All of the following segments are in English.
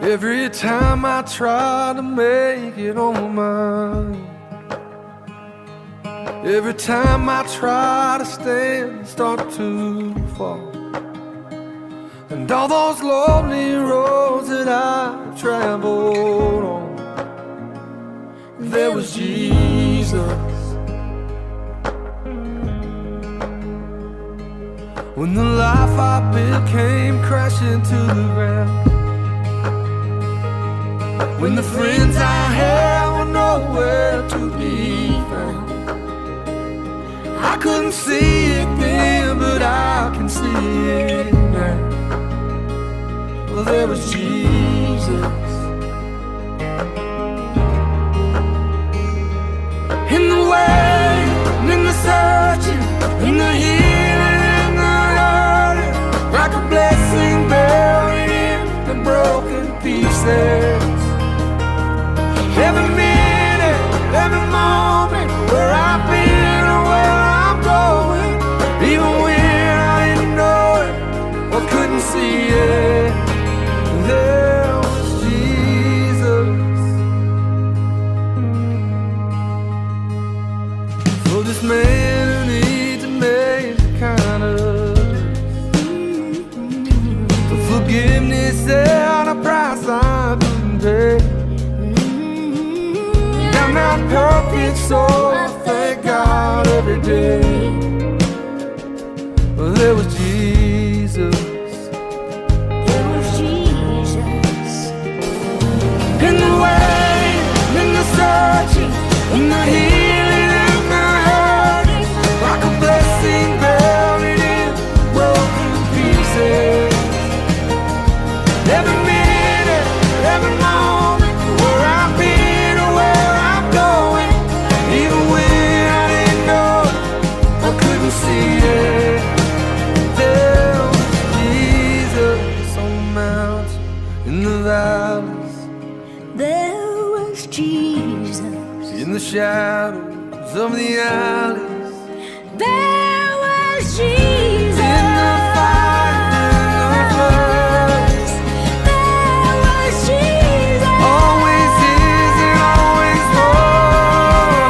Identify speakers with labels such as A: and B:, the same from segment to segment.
A: Every time I try to make it on my own, every time I try to stand, start to fall. And all those lonely roads that I've traveled on, there was Jesus. When the life I built came crashing to the ground, when the friends I had were nowhere to be found. I couldn't see it then, but I can see it now. Well, there was Jesus. In the waiting, in the searching, in the healing, in the hurting, like a blessing buried in the broken pieces. Every minute, every moment, where I've been or where I'm going, even when I didn't know it or couldn't see it, there was Jesus. For this man who needs a major kind of for forgiveness and a price I couldn't pay. I'm not perfect, so I thank God every day. Well, there was Jesus.
B: There was Jesus.
A: In the waiting, in the searching, in the healing, in the hurting, like a blessing buried in broken pieces. Every minute, every moment, where I've been or where I'm going, even when I didn't know it, I couldn't see it. There was Jesus on the mountain, in the valleys,
B: There was Jesus.
A: in the shadows of the alleys,
B: There was Jesus.
A: in the fire, in the floods,
B: There was Jesus.
A: always is and always was.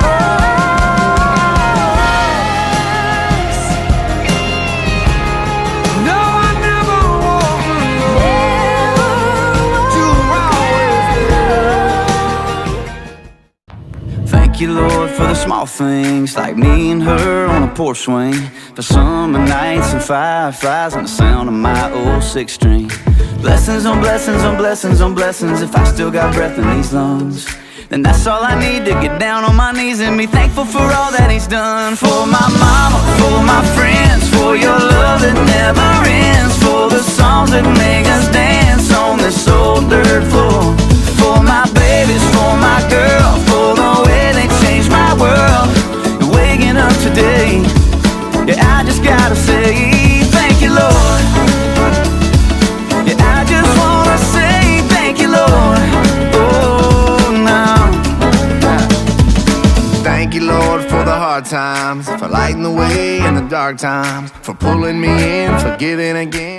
A: No, I never walk alone. You were always there.
C: Thank you, Lord, for the small things, like me and her on a porch swing, for summer nights and fireflies and the sound of my old six-string. Blessings on blessings on blessings on blessings. If I still got breath in these lungs, then that's all I need to get down on my knees and be thankful for all that He's done. For my mama, for my friends, for your love that never ends, for the songs that make us dance on this old dirt floor. For my babies, for my girl, for the way they changed my world. And waking up today, yeah, I just gotta say thank you, Lord. Yeah, I just wanna say thank you, Lord. Oh, now.
D: Thank you, Lord, for the hard times, for lighting the way in the dark times, for pulling me in, for giving again.